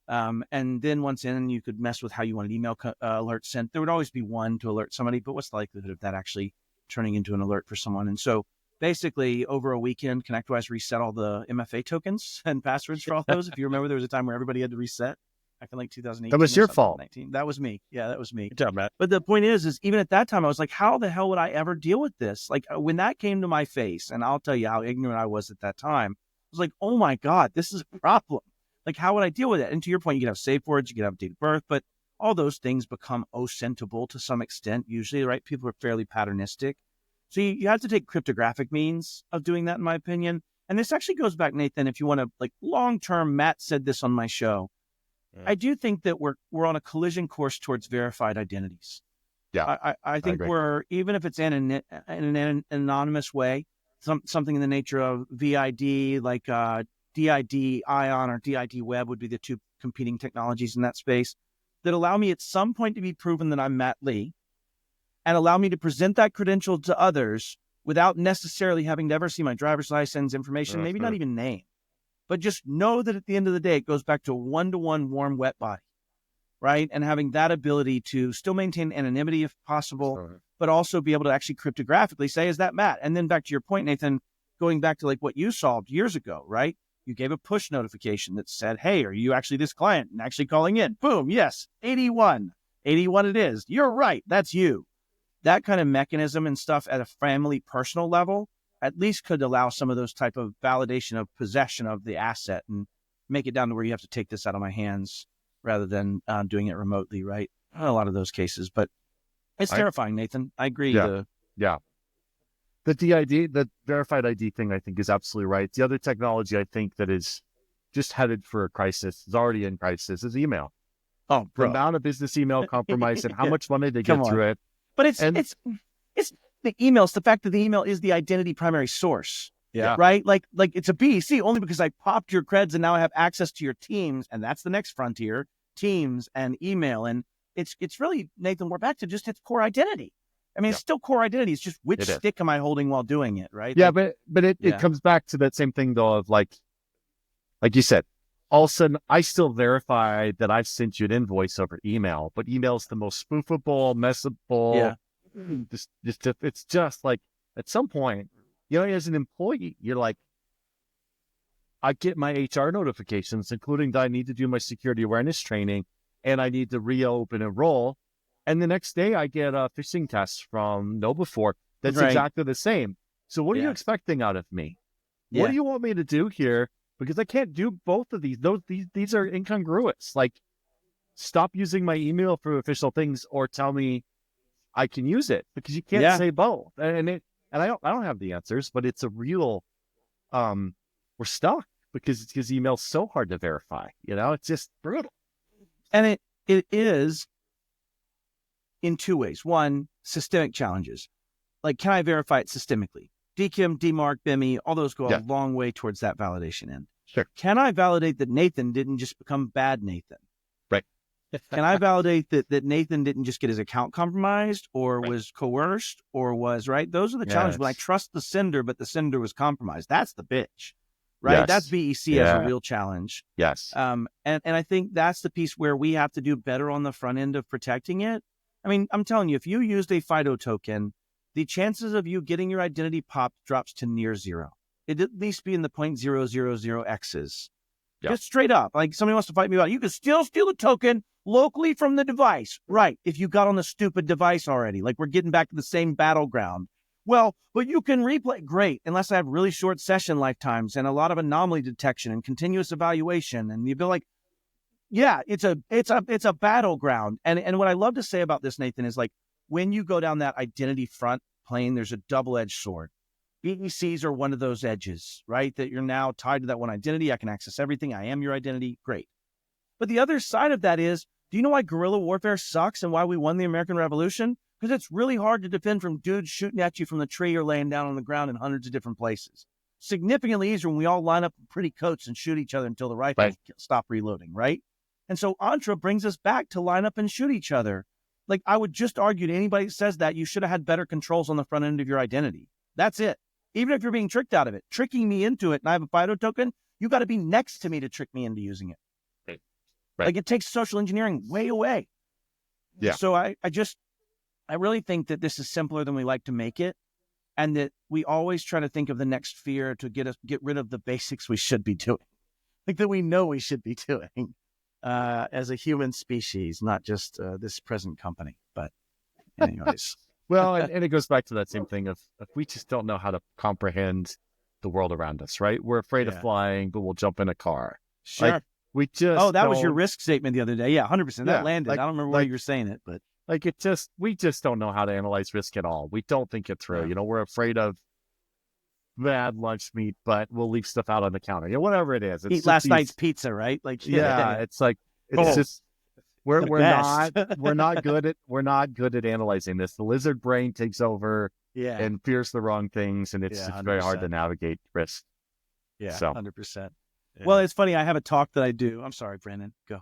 [SPEAKER 1] And then once in, you could mess with how you wanted email alerts sent. There would always be one to alert somebody, but what's the likelihood of that actually turning into an alert for someone? And so basically over a weekend, ConnectWise reset all the MFA tokens and passwords for all those. If you remember, there was a time where everybody had to reset back in like 2018.
[SPEAKER 3] That was your fault.
[SPEAKER 1] That was me. Yeah, that was me.
[SPEAKER 2] Good job, Matt.
[SPEAKER 1] But the point is even at that time, I was like, how the hell would I ever deal with this? Like when that came to my face, and I'll tell you how ignorant I was at that time, I was like, oh my God, this is a problem. Like, how would I deal with it? And to your point, you could have safe words, you could have date of birth, but all those things become OSINTable to some extent, usually, right? People are fairly patternistic. So you have to take cryptographic means of doing that, in my opinion. And this actually goes back, Nathan, if you want to, like, long-term, Matt said this on my show. I do think that we're on a collision course towards verified identities.
[SPEAKER 3] Yeah,
[SPEAKER 1] I think we're, even if it's in an anonymous way, something in the nature of VID, like DID Ion or DID Web would be the 2 competing technologies in that space that allow me at some point to be proven that I'm Matt Lee and allow me to present that credential to others without necessarily having to ever see my driver's license information, maybe not even name, but just know that at the end of the day, it goes back to a one-to-one warm, wet body, right? And having that ability to still maintain anonymity if possible, but also be able to actually cryptographically say, is that Matt? And then back to your point, Nathan, going back to like what you solved years ago, right? You gave a push notification that said, hey, are you actually this client? And actually calling in, boom, yes, 81 it is. You're right, that's you. That kind of mechanism and stuff at a family personal level at least could allow some of those type of validation of possession of the asset and make it down to where you have to take this out of my hands rather than doing it remotely, right? Not a lot of those cases, but it's terrifying, Nathan. I agree.
[SPEAKER 3] Yeah. The DID, the verified ID thing, I think is absolutely right. The other technology I think that is just headed for a crisis, is already in crisis, is email.
[SPEAKER 1] Oh,
[SPEAKER 3] bro. The amount of business email compromise and how much money they get through it.
[SPEAKER 1] But it's the email. It's the fact that the email is the identity primary source.
[SPEAKER 3] Yeah.
[SPEAKER 1] Right? Like it's a BEC only because I popped your creds and now I have access to your Teams, and that's the next frontier, Teams and email. And it's really, Nathan, we're back to just its core identity. I mean, it's still core identity. It's just which stick am I holding while doing it, right?
[SPEAKER 3] Yeah, but it comes back to that same thing though of like you said, all of a sudden I still verify that I've sent you an invoice over email, but email's the most spoofable, messable.
[SPEAKER 1] Yeah.
[SPEAKER 3] It's just like at some point, as an employee, you're like, I get my HR notifications, including that I need to do my security awareness training and I need to reopen enroll. And the next day I get a phishing test from KnowBe4 that's exactly the same. So what are you
[SPEAKER 1] Yeah.
[SPEAKER 3] expecting out of me?
[SPEAKER 1] Yeah.
[SPEAKER 3] What do you want me to do here? Because I can't do both of these. These are incongruous. Like, stop using my email for official things, or tell me I can use it, because you can't
[SPEAKER 1] Yeah.
[SPEAKER 3] say both. And I don't have the answers, but it's a real we're stuck because email's so hard to verify. It's just brutal.
[SPEAKER 1] And it is in two ways. One, systemic challenges. Like, can I verify it systemically? DKIM, DMARC, BIMI, all those go a long way towards that validation end.
[SPEAKER 3] Sure.
[SPEAKER 1] Can I validate that Nathan didn't just become bad Nathan?
[SPEAKER 3] Right.
[SPEAKER 1] Can I validate that Nathan didn't just get his account compromised, or was coerced, or was, right? Those are the challenges. When I trust the sender, but the sender was compromised. That's the bitch, right?
[SPEAKER 3] Yes.
[SPEAKER 1] That's BEC as a real challenge.
[SPEAKER 3] Yes.
[SPEAKER 1] And I think that's the piece where we have to do better on the front end of protecting it. I mean, I'm telling you, if you used a FIDO token, the chances of you getting your identity popped drops to near zero. It'd at least be in the 0.000x's.
[SPEAKER 3] Yep.
[SPEAKER 1] Just straight up. Like, somebody wants to fight me about it. You can still steal a token locally from the device. Right. If you got on the stupid device already, like, we're getting back to the same battleground. Well, but you can replay. Great. Unless I have really short session lifetimes and a lot of anomaly detection and continuous evaluation. And you'd be like, yeah, it's a battleground. And what I love to say about this, Nathan, is like, when you go down that identity front plane, there's a double-edged sword. BECs are one of those edges, right? That you're now tied to that one identity. I can access everything. I am your identity. Great. But the other side of that is, do you know why guerrilla warfare sucks and why we won the American Revolution? Because it's really hard to defend from dudes shooting at you from the tree or laying down on the ground in hundreds of different places. Significantly easier when we all line up in pretty coats and shoot each other until the rifles stop reloading, right? And so Entra brings us back to line up and shoot each other. Like, I would just argue to anybody that says that you should have had better controls on the front end of your identity. That's it. Even if you're being tricked out of it, tricking me into it, and I have a FIDO token, you got to be next to me to trick me into using it. Right. Like, it takes social engineering way away.
[SPEAKER 3] Yeah.
[SPEAKER 1] So I really think that this is simpler than we like to make it, and that we always try to think of the next fear to get rid of the basics we should be doing, like that we know we should be doing. As a human species, not just this present company. But anyways.
[SPEAKER 3] Well, and it goes back to that same thing of we just don't know how to comprehend the world around us, right? We're afraid of flying, but we'll jump in a car.
[SPEAKER 1] Sure.
[SPEAKER 3] Like, we just
[SPEAKER 1] that was your risk statement the other day. Yeah, 100%. That landed.
[SPEAKER 3] Like,
[SPEAKER 1] I don't remember why you were saying it, but
[SPEAKER 3] we just don't know how to analyze risk at all. We don't think it through. We're afraid of bad lunch meat, but we'll leave stuff out on the counter. Whatever it is.
[SPEAKER 1] Eat last night's pizza, right? Like,
[SPEAKER 3] it's like just we're not good at analyzing this. The lizard brain takes over and fears the wrong things, and it's very hard to navigate risk.
[SPEAKER 1] Yeah,
[SPEAKER 3] so
[SPEAKER 1] 100%. Well, it's funny. I have a talk that I do. I'm sorry, Brandon. Go.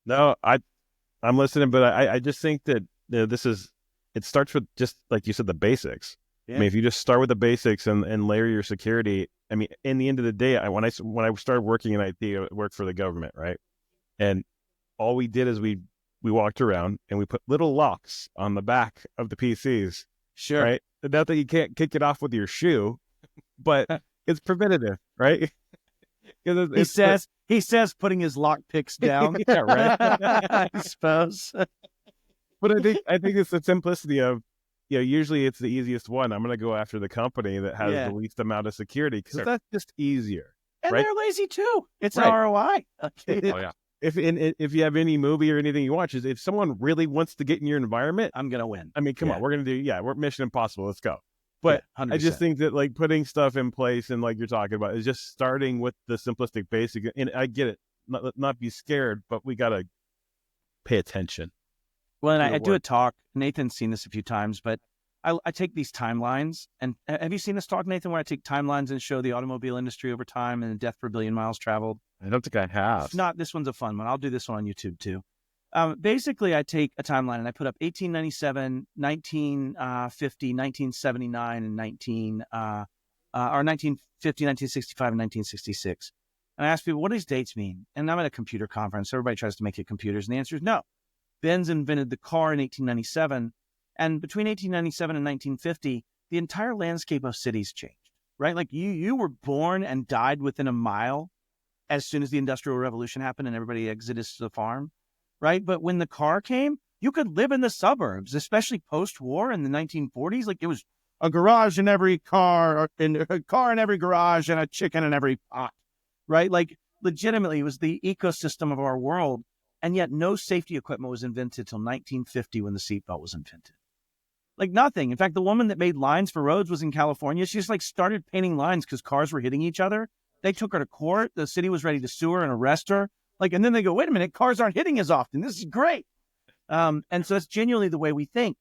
[SPEAKER 2] No, I'm listening, but I just think that it starts with, just like you said, the basics. Yeah. I mean, if you just start with the basics and layer your security, I mean, in the end of the day, when I started working in IT, I worked for the government, right? And all we did is we walked around and we put little locks on the back of the PCs.
[SPEAKER 1] Sure.
[SPEAKER 2] Right? Not that you can't kick it off with your shoe, but it's preventative, right?
[SPEAKER 1] He says putting his lock picks down.
[SPEAKER 2] Yeah, right.
[SPEAKER 1] I suppose.
[SPEAKER 2] But I think it's the simplicity of, usually it's the easiest one. I'm going to go after the company that has the least amount of security, because that's just easier.
[SPEAKER 1] And
[SPEAKER 2] right?
[SPEAKER 1] they're lazy too. It's an ROI. Okay.
[SPEAKER 3] Oh yeah.
[SPEAKER 2] If you have any movie or anything you watch, is if someone really wants to get in your environment,
[SPEAKER 1] I'm going to win.
[SPEAKER 2] I mean, come on, we're going to do, we're Mission Impossible. Let's go. But
[SPEAKER 1] 100%.
[SPEAKER 2] I just think that, like, putting stuff in place and like you're talking about is just starting with the simplistic basic. And I get it, not be scared, but we got to pay attention.
[SPEAKER 1] Well, and I do a talk. Nathan's seen this a few times, but I take these timelines. And have you seen this talk, Nathan, where I take timelines and show the automobile industry over time and death per billion miles traveled?
[SPEAKER 3] I don't think I have.
[SPEAKER 1] If not, this one's a fun one. I'll do this one on YouTube too. Basically, I take a timeline and I put up 1897, 1950, 1979, and 1950, 1965, and 1966. And I ask people, what do these dates mean? And I'm at a computer conference. Everybody tries to make it computers. And the answer is no. Benz invented the car in 1897. And between 1897 and 1950, the entire landscape of cities changed, right? Like you were born and died within a mile as soon as the Industrial Revolution happened and everybody exited the farm, right? But when the car came, you could live in the suburbs, especially post-war in the 1940s. Like, it was a garage in every car, and a car in every garage, and a chicken in every pot, right? Like legitimately, it was the ecosystem of our world, and yet no safety equipment was invented till 1950 when the seatbelt was invented. Like nothing. In fact, the woman that made lines for roads was in California. She just like started painting lines because cars were hitting each other. They took her to court. The city was ready to sue her and arrest her. Like, and then they go, wait a minute, cars aren't hitting as often. This is great. And so that's genuinely the way we think.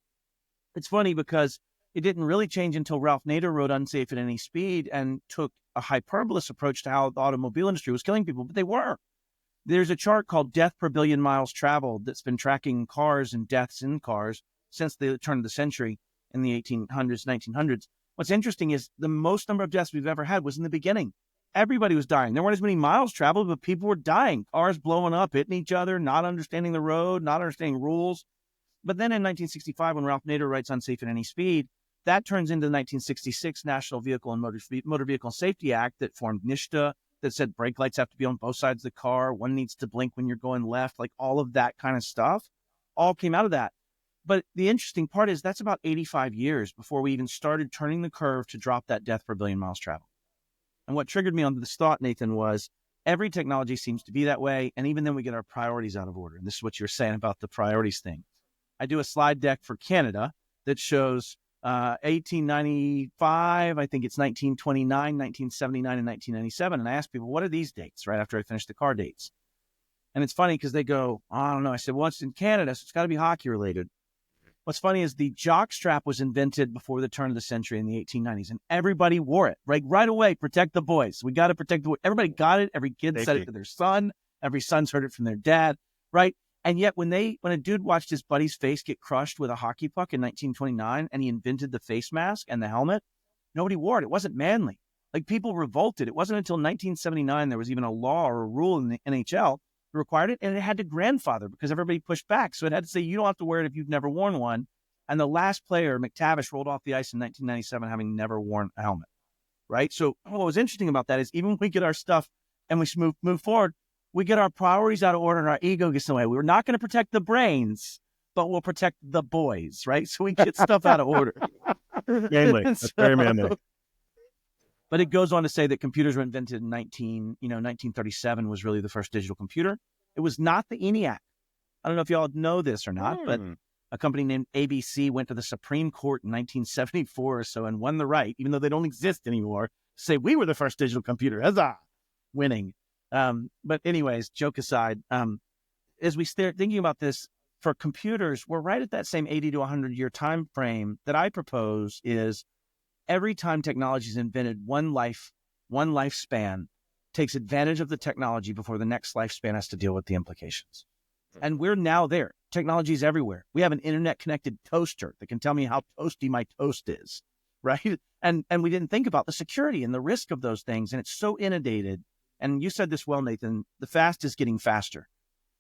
[SPEAKER 1] It's funny because it didn't really change until Ralph Nader wrote Unsafe at Any Speed and took a hyperbolous approach to how the automobile industry was killing people, but they were. There's a chart called Death Per Billion Miles Traveled that's been tracking cars and deaths in cars since the turn of the century in the 1800s, 1900s. What's interesting is the most number of deaths we've ever had was in the beginning. Everybody was dying. There weren't as many miles traveled, but people were dying. Cars blowing up, hitting each other, not understanding the road, not understanding rules. But then in 1965, when Ralph Nader writes Unsafe at Any Speed, that turns into the 1966 National Vehicle and Motor Vehicle Safety Act that formed NHTSA, that said brake lights have to be on both sides of the car. One needs to blink when you're going left, like all of that kind of stuff all came out of that. But the interesting part is that's about 85 years before we even started turning the curve to drop that death per billion miles traveled. And what triggered me on this thought, Nathan, was every technology seems to be that way. And even then we get our priorities out of order. And this is what you're saying about the priorities thing. I do a slide deck for Canada that shows 1895, I think it's 1929, 1979, and 1997. And I ask people, what are these dates right after I finish the car dates? And it's funny because they go, oh, I don't know. I said, well, it's in Canada, so it's got to be hockey related. What's funny is the jock strap was invented before the turn of the century in the 1890s, and everybody wore it. Right away, protect the boys. We got to protect the boys. Everybody got it. Every kid said it to their son. Every son's heard it from their dad, right? And yet when a dude watched his buddy's face get crushed with a hockey puck in 1929 and he invented the face mask and the helmet, nobody wore it. It wasn't manly. Like people revolted. It wasn't until 1979 there was even a law or a rule in the NHL that required it, and it had to grandfather because everybody pushed back. So it had to say, you don't have to wear it if you've never worn one. And the last player, McTavish, rolled off the ice in 1997 having never worn a helmet, right? So what was interesting about that is even when we get our stuff and we move forward, we get our priorities out of order and our ego gets in the way. We're not going to protect the brains, but we'll protect the boys, right? So we get stuff out of order.
[SPEAKER 2] Manly. That's very manly.
[SPEAKER 1] But it goes on to say that computers were invented in 1937 was really the first digital computer. It was not the ENIAC. I don't know if y'all know this or not, but a company named ABC went to the Supreme Court in 1974 or so and won the right, even though they don't exist anymore, to say we were the first digital computer. Huzzah! Winning. But anyways, joke aside, as we start thinking about this for computers, we're right at that same 80 to 100 year time frame that I propose is every time technology is invented, one lifespan takes advantage of the technology before the next lifespan has to deal with the implications. And we're now there. Technology is everywhere. We have an internet-connected toaster that can tell me how toasty my toast is, right? And we didn't think about the security and the risk of those things, and it's so inundated. And you said this well, Nathan, the fast is getting faster.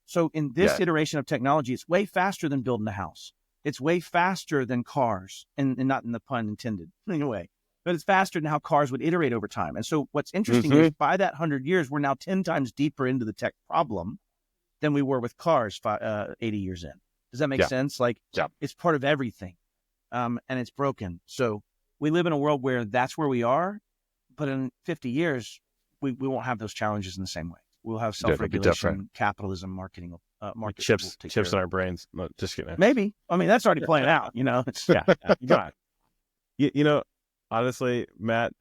[SPEAKER 1] So in this iteration of technology, it's way faster than building a house. It's way faster than cars, and not in the pun intended, anyway, but it's faster than how cars would iterate over time. And so what's interesting is by that 100 years, we're now 10 times deeper into the tech problem than we were with cars 80 years in. Does that make sense? Like it's part of everything, and it's broken. So we live in a world where that's where we are, but in 50 years, we won't have those challenges in the same way. We'll have self-regulation, capitalism, marketing, market
[SPEAKER 2] chips in our brains. No, just kidding.
[SPEAKER 1] Maybe. I mean, that's already playing out, you know. It's,
[SPEAKER 2] you got it. You know, honestly, Matt,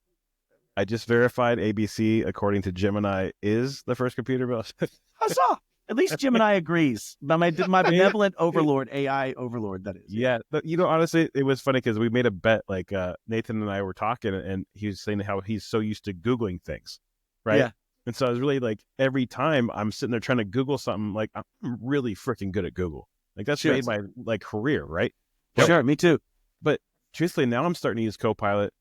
[SPEAKER 2] I just verified ABC, according to Gemini, is the first computer built.
[SPEAKER 1] Huzzah! At least Gemini agrees. My benevolent overlord, AI overlord, that is.
[SPEAKER 2] Yeah, but you know, honestly, it was funny because we made a bet. Like Nathan and I were talking, and he was saying how he's so used to Googling things, right? Yeah. And so I was really like, every time I'm sitting there trying to Google something, like I'm really freaking good at Google. Like that's made my like career, right?
[SPEAKER 1] Sure, me too.
[SPEAKER 2] But truthfully, now I'm starting to use Copilot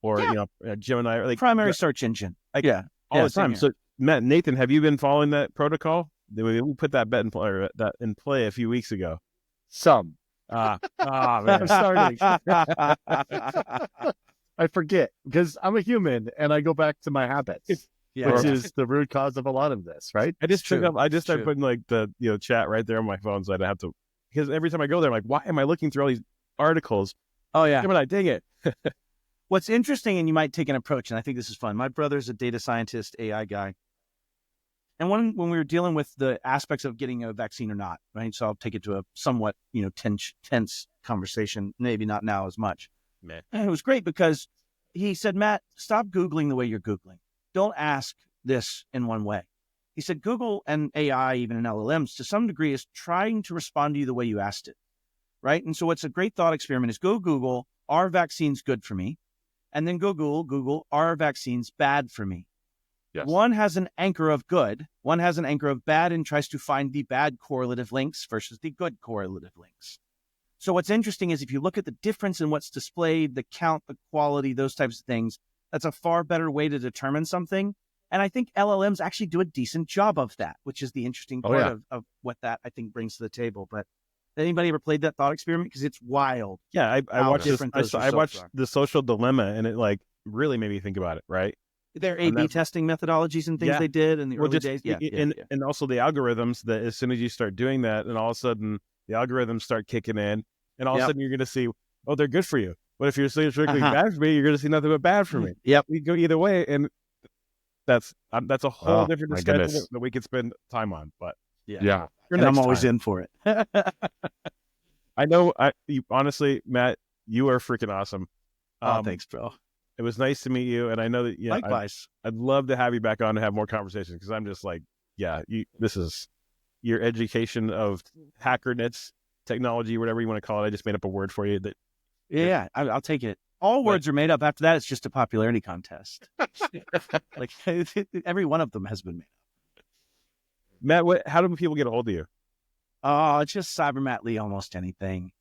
[SPEAKER 2] or you know Gemini, or like
[SPEAKER 1] primary search engine.
[SPEAKER 2] Like, all the time. So Matt, Nathan, have you been following that protocol? We put that bet in play a few weeks ago.
[SPEAKER 3] Some.
[SPEAKER 2] Man.
[SPEAKER 3] I'm starting. I forget because I'm a human and I go back to my habits. Which is the root cause of a lot of this, right?
[SPEAKER 2] I just started putting like the chat right there on my phone, so I don't have to. Because every time I go there, I'm like, why am I looking through all these articles?
[SPEAKER 1] Oh yeah,
[SPEAKER 2] Gemini, dang it!
[SPEAKER 1] What's interesting, and you might take an approach, and I think this is fun. My brother's a data scientist, AI guy. And when we were dealing with the aspects of getting a vaccine or not, right? So I'll take it to a somewhat, tense conversation, maybe not now as much.
[SPEAKER 2] Man.
[SPEAKER 1] And it was great because he said, Matt, stop Googling the way you're Googling. Don't ask this in one way. He said, Google and AI, even in LLMs, to some degree, is trying to respond to you the way you asked it, right? And so what's a great thought experiment is go Google, are vaccines good for me? And then go Google, are vaccines bad for me?
[SPEAKER 3] Yes.
[SPEAKER 1] One has an anchor of good, one has an anchor of bad, and tries to find the bad correlative links versus the good correlative links. So what's interesting is if you look at the difference in what's displayed, the count, the quality, those types of things, that's a far better way to determine something. And I think LLMs actually do a decent job of that, which is the interesting part of what that I think brings to the table. But anybody ever played that thought experiment? Because it's wild.
[SPEAKER 2] Yeah, I watched this. I watched
[SPEAKER 1] are.
[SPEAKER 2] The Social Dilemma, and it like really made me think about it. Right?
[SPEAKER 1] Their A/B testing methodologies and things they did in the early days.
[SPEAKER 2] And also the algorithms that as soon as you start doing that, and all of a sudden the algorithms start kicking in, and all of a sudden you're going to see, oh, they're good for you. But if you're strictly bad for me, you're going to see nothing but bad for me.
[SPEAKER 1] Yep.
[SPEAKER 2] We go either way, and that's a whole different discussion that we could spend time on. But
[SPEAKER 3] yeah.
[SPEAKER 1] And I'm always in for it.
[SPEAKER 2] I know. You, honestly, Matt, you are freaking awesome.
[SPEAKER 1] Thanks, bro.
[SPEAKER 2] It was nice to meet you, and I know that
[SPEAKER 1] likewise.
[SPEAKER 2] I'd love to have you back on to have more conversations because I'm just like, this is your education of hackernets, technology, whatever you want to call it. I just made up a word for you.
[SPEAKER 1] I'll take it. All words are made up. After that, it's just a popularity contest. Like every one of them has been made up.
[SPEAKER 2] Matt, how do people get a hold of you?
[SPEAKER 1] Oh, it's just Cyber Matt Lee, almost anything.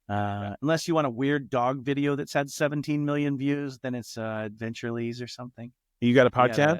[SPEAKER 1] Unless you want a weird dog video that's had 17 million views, then it's Adventure Lee's or something.
[SPEAKER 2] You got a podcast?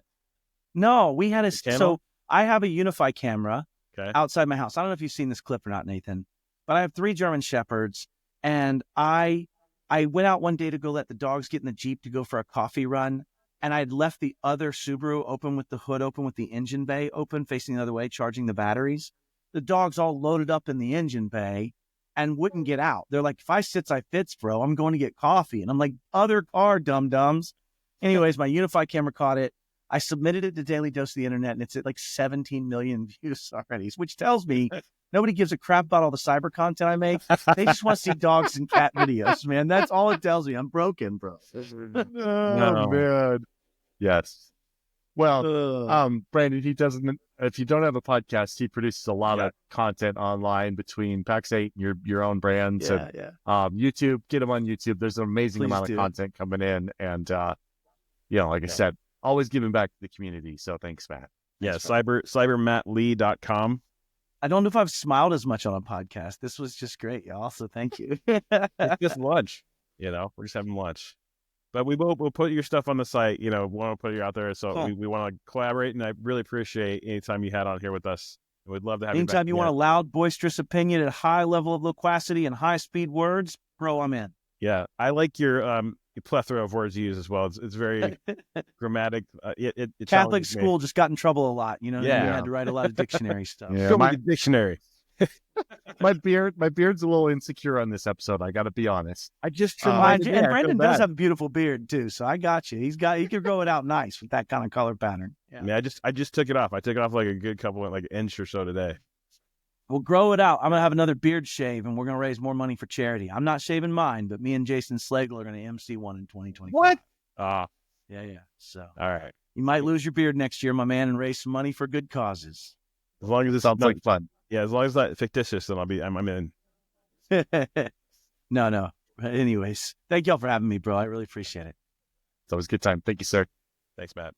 [SPEAKER 1] No, we had so I have a Unify camera outside my house. I don't know if you've seen this clip or not, Nathan, but I have 3 German Shepherds, and I went out one day to go let the dogs get in the Jeep to go for a coffee run, and I had left the other Subaru open with the hood open with the engine bay open, facing the other way, charging the batteries. The dogs all loaded up in the engine bay and wouldn't get out. They're like, if I sits, I fits, bro. I'm going to get coffee. And I'm like, other car, dum-dums. Anyways, my Unify camera caught it. I submitted it to Daily Dose of the Internet, and it's at like 17 million views already, which tells me nobody gives a crap about all the cyber content I make. They just want to see dogs and cat videos, man. That's all it tells me. I'm broken, bro.
[SPEAKER 3] Oh, man. Yes. Well, Brandon, if you don't have a podcast, he produces a lot of content online between PAX8 and your own brands. YouTube, get him on YouTube. There's an amazing amount of content coming in. And, like I said, always giving back to the community. So thanks, Matt.
[SPEAKER 2] Yeah, cybermattlee.com.
[SPEAKER 1] I don't know if I've smiled as much on a podcast. This was just great, y'all. So thank you.
[SPEAKER 2] It's just lunch. We're just having lunch. But we'll put your stuff on the site. We want to put you out there. So we want to collaborate. And I really appreciate any time you had on here with us. We'd love to have you back.
[SPEAKER 1] Anytime you want a loud, boisterous opinion at a high level of loquacity and high speed words, bro, I'm in.
[SPEAKER 2] Yeah. I like your plethora of words you use as well. It's very grammatic. It
[SPEAKER 1] Catholic school just got in trouble a lot. You had to write a lot of dictionary stuff.
[SPEAKER 2] Go with the dictionary.
[SPEAKER 3] My beard's a little insecure on this episode. I got to be honest.
[SPEAKER 1] I just trimmed mine, and Brendan does have a beautiful beard too. So I got you. He can grow it out nice with that kind of color pattern. Yeah.
[SPEAKER 2] I mean, I just took it off. I took it off like a good couple, like an inch or so today.
[SPEAKER 1] We'll grow it out. I'm gonna have another beard shave, and we're gonna raise more money for charity. I'm not shaving mine, but me and Jason Slagle are gonna MC one in 2020.
[SPEAKER 3] What?
[SPEAKER 1] Yeah. So
[SPEAKER 2] all right,
[SPEAKER 1] you might lose your beard next year, my man, and raise some money for good causes.
[SPEAKER 2] As long as it
[SPEAKER 3] sounds like fun.
[SPEAKER 2] Yeah, as long as it's not fictitious, then I'm in.
[SPEAKER 1] No. Anyways, thank y'all for having me, bro. I really appreciate it.
[SPEAKER 3] It's always a good time. Thank you, sir.
[SPEAKER 2] Thanks, Matt.